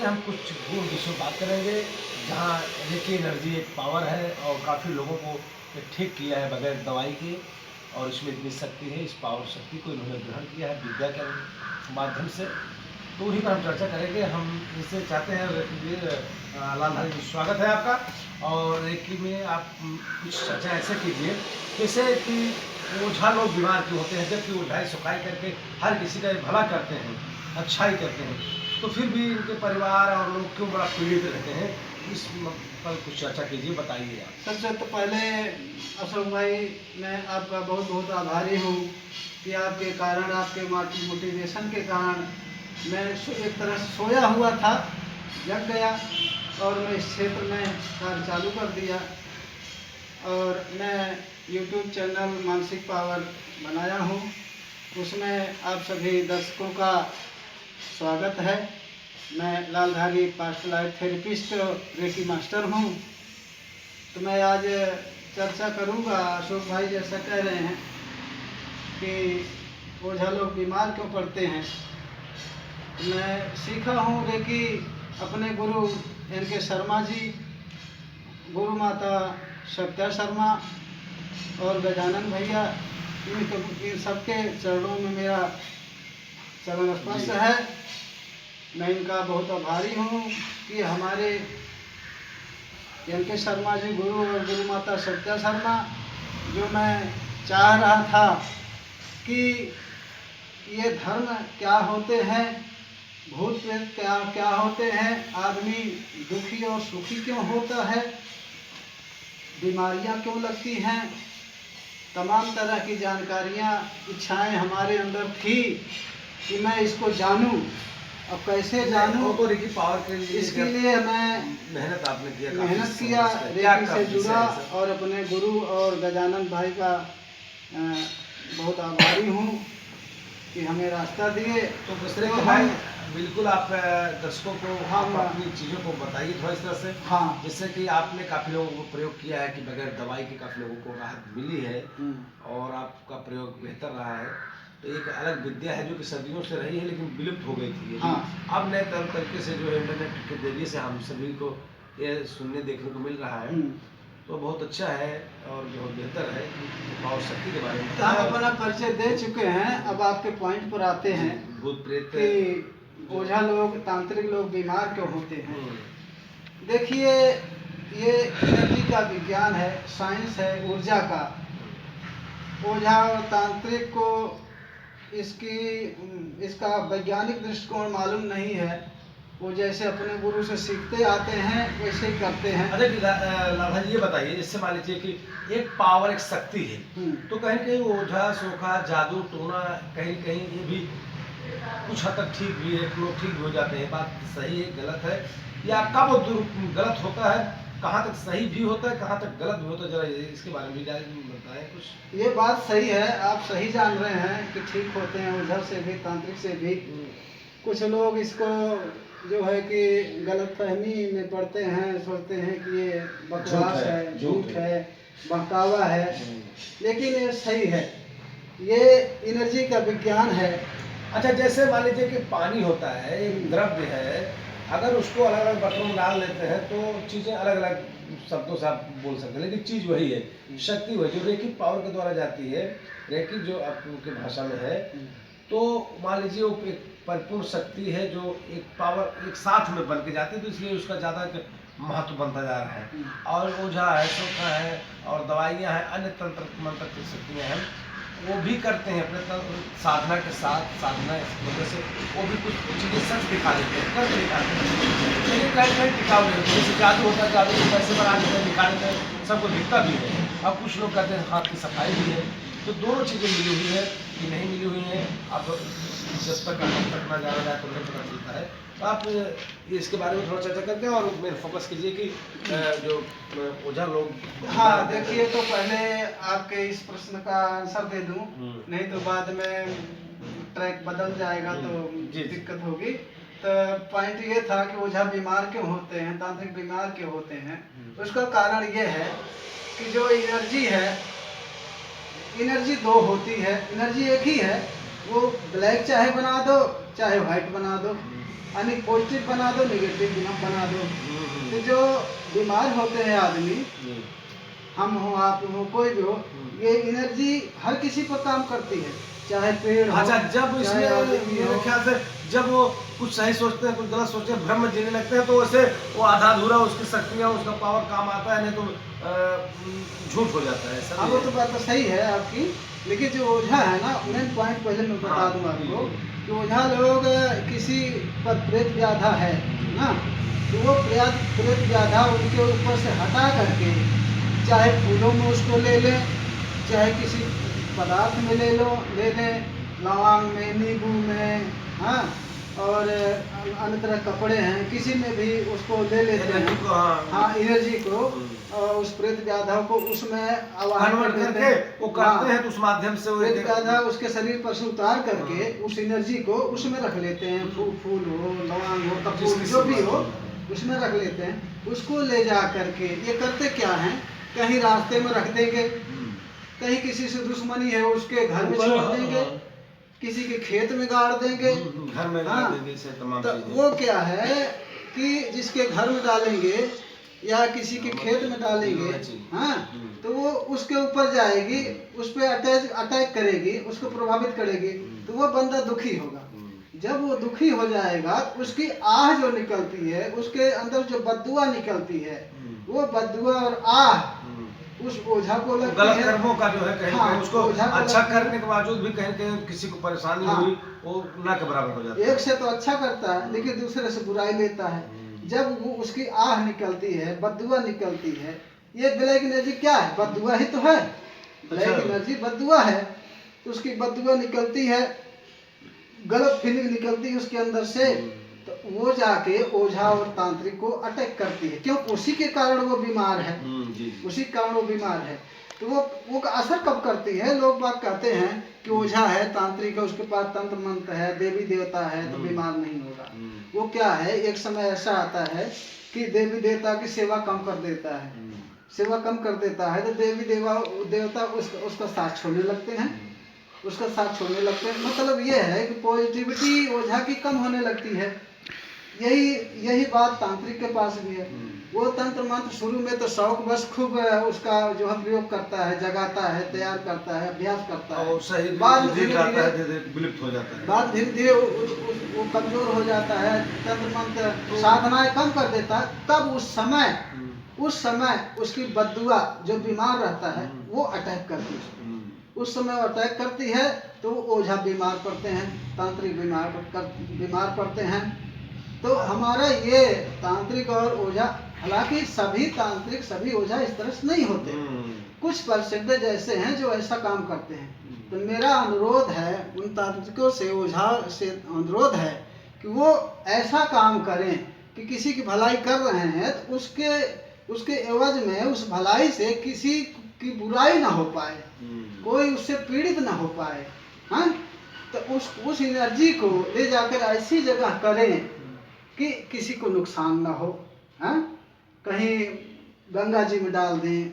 इसमें हम कुछ गुण विषयों बात करेंगे जहाँ रेकी एनर्जी एक पावर है और काफ़ी लोगों को ठीक किया है बगैर दवाई के। और इसमें इतनी शक्ति है, इस पावर शक्ति को इन्होंने ग्रहण किया है विद्या के माध्यम से। तो उन्हीं पर हम चर्चा करेंगे। हम इनसे चाहते हैं लालधारी जी, स्वागत है आपका। और रेकी में आप कुछ चर्चा ऐसे कीजिए जैसे कि ओझा लोग बीमार क्यों होते हैं, जबकि ओझाई सुखाई करके हर किसी का भला करते हैं, अच्छाई करते हैं, तो फिर भी इनके परिवार और लोग क्यों बड़ा पीड़ित रहते हैं, इस पर कुछ चर्चा कीजिए, बताइए आप। सबसे तो पहले अशोक भाई, मैं आपका बहुत बहुत आभारी हूँ कि आपके कारण, आपके मोटिवेशन के कारण मैं एक तरह से सोया हुआ था, जग गया और मैं इस क्षेत्र में कार्य चालू कर दिया। और मैं YouTube चैनल मानसिक पावर बनाया हूँ, उसमें आप सभी दर्शकों का स्वागत है। मैं Laldhari past life therapist reiki master हूँ। तो मैं आज चर्चा करूँगा, अशोक भाई जैसा कह रहे हैं कि ओझा लोग बीमार क्यों पड़ते हैं। मैं सीखा हूँ रेकी अपने गुरु इनके शर्मा जी, गुरु माता सत्या शर्मा और गजानन भैया, इन सबके चरणों में मेरा चरण स्पर्श है। मैं इनका बहुत आभारी हूँ कि हमारे इनके शर्मा जी गुरु और गुरु माता सत्या शर्मा, जो मैं चाह रहा था कि ये धर्म क्या होते हैं, भूत प्रेत क्या क्या होते हैं, आदमी दुखी और सुखी क्यों होता है, बीमारियां क्यों लगती हैं, तमाम तरह की जानकारियां, इच्छाएं हमारे अंदर थी कि मैं इसको जानूं। अब कैसे जानूं, तो रेकी पावर के लिए इसके लिए मैं मेहनत आपने किया, मेहनत किया, रेकी से जुड़ा और अपने गुरु और गजानन भाई का बहुत आभारी हूँ कि हमें रास्ता दिए। तो दूसरे के भाई बिल्कुल आप दर्शकों को हम अपनी चीज़ों को बताइए थोड़ा इस तरह से, हाँ, जिससे कि आपने काफ़ी लोगों को प्रयोग किया है कि बगैर दवाई के काफ़ी लोगों को राहत मिली है और आपका प्रयोग बेहतर रहा है। तो एक अलग विद्या है जो कि सदियों से रही है लेकिन विलुप्त हो गई थी। हाँ। अब नए तरीके से जो है इंटरनेट के जरिए से हम सभी को ये सुनने देखने को मिल रहा है, तो बहुत अच्छा है और बहुत बेहतर है। पावर शक्ति के बारे में तो हम अपना परिचय दे चुके हैं। अब आपके पॉइंट पर आते हैं भूत प्रेत कि ओझा लोग, तांत्रिक लोग बीमार क्यों होते हैं। देखिए, ये एनर्जी का विज्ञान है, साइंस है, ऊर्जा का। ओझा और तांत्रिक को इसका वैज्ञानिक दृष्टिकोण मालूम नहीं है। वो जैसे अपने गुरु से सीखते आते हैं वैसे ही करते हैं। अच्छा लाभा जी, ये बताइए, जैसे मान लीजिए कि एक पावर, एक शक्ति है, तो कहीं कहीं ओझा सोखा जादू टोना कहीं कहीं ये भी कुछ हद तक ठीक भी है, लोग ठीक भी हो जाते हैं। बात सही है गलत है, या कब गलत होता है, कहाँ तक सही भी होता है, कहाँ तक गलत भी होता है, जरा इसके बारे में भी बताएं कुछ। ये बात सही है, आप सही जान रहे हैं कि ठीक होते हैं ओझा से भी, तांत्रिक से भी। कुछ लोग इसको जो है कि गलत फहमी में पड़ते हैं, सोचते हैं कि ये बकवास है, झूठ है, बहकावा है, लेकिन ये सही है, ये एनर्जी का विज्ञान है। अच्छा, जैसे मान लीजिए कि पानी होता है, एक द्रव्य है, अगर उसको अलग अलग बर्तनों में डाल लेते हैं तो चीज़ें अलग अलग शब्दों से आप बोल सकते हैं, लेकिन चीज़ वही है, शक्ति वही जो रेकी पावर के द्वारा जाती है। रेकी जो आपकी भाषा में है, तो मान लीजिए वो एक परिपूर्ण शक्ति है जो एक पावर एक साथ में बन के जाती है, तो इसलिए उसका ज़्यादा महत्व बनता जा रहा है। और ओझा है, सोखा है और दवाइयाँ हैं, अन्य तंत्र मंत्र की शक्तियाँ हैं, वो भी करते हैं अपने साधना के साथ। साधना इस वजह से वो भी कुछ चीज़ें सच दिखा देते हैं, कर दिखाते हैं, लेकिन कहीं कहीं टिकाऊ नहीं होती। जैसे जादू होता है, जादू को पैसे बना देते हैं, दिखा देते हैं, सबको दिखता भी है। अब कुछ लोग कहते हैं हाथ की सफाई भी है। तो दोनों चीज़ें मिली हुई है कि नहीं मिली हुई हैं, अब जब तक अंत तक ना जाना जाए तो नहीं पता चलता है। तो आप इसके बारे में थोड़ा चर्चा करके और मेन फोकस कीजिए कि जो ओझा लोग। हाँ, देखिए, तो पहले आपके इस प्रश्न का आंसर दे दूं, नहीं तो बाद में ट्रैक बदल जाएगा तो दिक्कत होगी। तो पॉइंट ये था कि ओझा बीमार क्यों होते हैं, तांत्रिक बीमार क्यों होते हैं। उसका कारण ये है कि जो एनर्जी है, एनर्जी दो होती है, एनर्जी एक ही है। वो ब्लैक चाहे बना दो चाहे व्हाइट बना दो, यानी पॉजिटिव बना दो, नेगेटिव बना दो। तो जो बीमार होते हैं आदमी, हम हो, आप हो, कोई भी हो, ये एनर्जी हर किसी पर काम करती है, चाहे पेड़ हो, अच्छा, जब चाहे इसमें आदमी मेरे हो। ख्याल से जब वो कुछ सही सोचते हैं, कुछ गलत सोचते हैं, भ्रम में जीने लगते हैं, तो वैसे वो आधा अधूरा उसकी शक्तियाँ, उसका पावर काम आता है, नहीं तो झूठ हो जाता है। ऐसा हाँ, भी वो है। तो बात तो सही है आपकी, लेकिन जो ओझा है ना, मेन पॉइंट पहले मैं बता हाँ, दूं आपको जी, कि ओझा लोग किसी पर प्रेत व्याधा है ना, तो वो प्रेत व्याधा उनके ऊपर से हटा करके, चाहे फूलों में उसको ले लें, चाहे किसी पदार्थ में ले लें, लौंग में, नींबू में, हाँ, और अन्य तरह कपड़े हैं, किसी में भी उसको ले लेते एनर्जी हैं। को, हाँ, हाँ, एनर्जी को, और उस प्रेत व्याधा को उसमें आवाहन कन्वर्ट कर देते करके हैं। वो हाँ, करते हैं, तो उस माध्यम से वो प्रेत एक व्याधा उसके शरीर पर से उतार करके उस एनर्जी को उसमें रख लेते हैं, फूल हो, लौंग हो, कपूर, जिसकी जो भी हो, सीमा, उसमें रख लेते हैं। उसको ले जा करके ये करते क्या हैं, कहीं रास्ते में रख देंगे, कहीं किसी से दुश्मनी है उसके घर में छोड़ देंगे, किसी के खेत में गाड़ देंगे। घर में गाड़ हाँ, देंगे, से तमाम तो चीजें। वो क्या है कि जिसके घर में डालेंगे या किसी के खेत में डालेंगे, हाँ, तो वो उसके ऊपर जाएगी, उस पर अटैक करेगी, उसको प्रभावित करेगी, तो वो बंदा दुखी होगा। जब वो दुखी हो जाएगा, उसकी आह जो निकलती है, उसके अंदर जो बद्दुआ निकलती है, वो बद्दुआ और आह उस ओझा को लगती गलत है। कर्मों का जो है कहीं हाँ, कहीं उसको ओझा को अच्छा लगती है। करने के बावजूद भी कहीं कहीं किसी को परेशानी हाँ। हुई, वो ना के बराबर हो जाता है। एक से तो अच्छा करता है, लेकिन दूसरे से बुराई लेता है। जब वो उसकी आह निकलती है, बद्दुआ निकलती है, ये ब्लैक एनर्जी क्या है? बद्दुआ ही तो है। ब्लैक अच्छा। एनर्जी बद्दुआ है, तो उसकी बद्दुआ निकलती है, गलत फीलिंग निकलती है उसके अंदर से, तो वो जाके ओझा और तांत्रिक को अटैक करती है। क्यों? उसी के कारण वो बीमार है, जी। उसी के कारण वो बीमार है। तो वो का असर कब करती है? लोग बात कहते हैं कि ओझा है, तांत्रिक है, उसके पास तंत्र मंत्र है, देवी देवता है, तो बीमार नहीं होगा। वो क्या है, एक समय ऐसा आता है कि देवी देवता की सेवा कम कर देता है, सेवा कम कर देता है, तो देवी देवता उसका साथ छोड़ने लगते हैं, उसका साथ छोड़ने लगते हैं। मतलब ये है कि पॉजिटिविटी ओझा की कम होने लगती है। यही बात तांत्रिक के पास भी है। वो तंत्र मंत्र शुरू में तो शौक बस खूब उसका जो है प्रयोग करता है, जगाता है, तैयार करता है, अभ्यास करता है, और सही बाद में धीरे जाता है, धीरे धीरे विलुप्त हो जाता है। बाद धीरे धीरे वो कमजोर हो जाता है, तंत्र मंत्र साधनाएं कम कर देता है। तब उस समय उसकी बद्दुआ जो बीमार रहता है वो अटैक करती है। उस समय वो अटैक करती है तो ओझा बीमार पड़ते हैं, तांत्रिक बीमार पड़ते हैं। तो हमारा ये तांत्रिक और ओझा, हालांकि सभी तांत्रिक, सभी ओझा इस तरह से नहीं होते, कुछ परसेंटेज ऐसे हैं जो ऐसा काम करते हैं। तो मेरा अनुरोध है उन तांत्रिकों से, ओझा से अनुरोध है कि वो ऐसा काम करें कि किसी की भलाई कर रहे हैं तो उसके एवज में, उस भलाई से किसी की बुराई ना हो पाए, कोई उससे पीड़ित ना हो पाए। हाँ, तो उस एनर्जी को ले जाकर ऐसी जगह करें कि किसी को नुकसान ना हो। हाँ, कहीं गंगा जी में डाल दें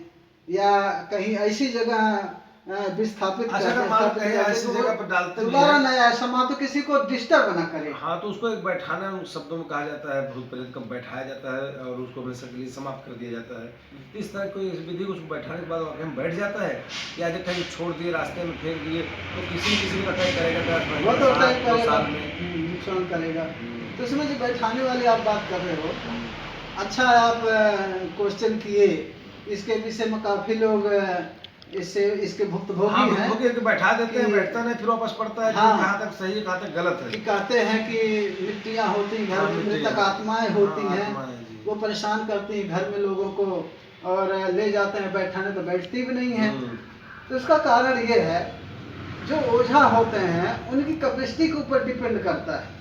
या कहीं ऐसी जगह विस्थापित अच्छा, अगर मान कहीं ऐसी जगह पर डालते भी दोबारा हैं, नया ऐसा मान तो किसी को डिस्टर्ब ना करे। हाँ, तो उसको एक बैठाना शब्दों में कहा जाता है, भूत प्रेत को बैठाया जाता है और उसको हमेशा के लिए समाप्त कर दिया जाता है। इस तरह कोई विधि को उसको बैठाने के बाद वाकई में बैठ जाता है, या जब कहीं छोड़ दिए, रास्ते में फेंक दिए, तो किसी को अटैक करेगा, वो तो अटैक 2 करेगा, साल में नुकसान करेगा। तो इसमें जो बैठाने वाली आप बात कर रहे हो, अच्छा आप क्वेश्चन किए, इसके विषय में काफी लोग इसके भुक्तभोगी हाँ, हैं भुक्तभोगी है कि बैठा देते हैं, बैठता नहीं, फिर वापस पड़ता है। हाँ, कहाँ तक सही है, कहाँ तक गलत है। कि कहते हैं कि मिट्टियाँ होती घर हाँ, में, मिट्टियाँ। मृतक आत्माएं होती हाँ, हैं, आत्माएं, जी। वो परेशान करती हैं घर में लोगों को और ले जाते हैं बैठाने, तो बैठती भी नहीं है। तो इसका कारण ये है, जो ओझा होते हैं उनकी कैपेसिटी के ऊपर डिपेंड करता है।